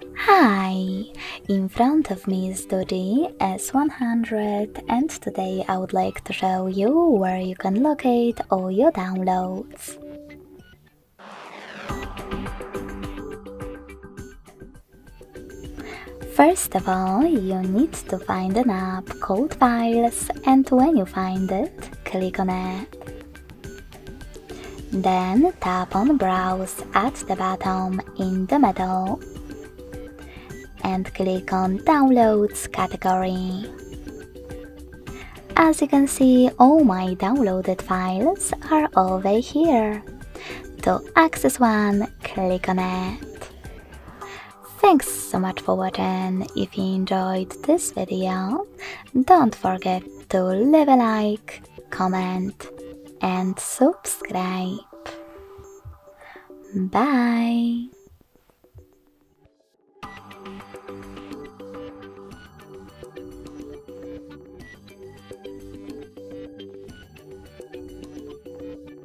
Hi! In front of me is DOOGEE S100 and today I would like to show you where you can locate all your downloads. First of all, you need to find an app called Files, and when you find it, click on it. Then tap on Browse at the bottom in the middle and click on Downloads category. As you can see, all my downloaded files are over here. To access one, click on it. Thanks so much for watching. If you enjoyed this video, don't forget to leave a like, comment and subscribe. Bye!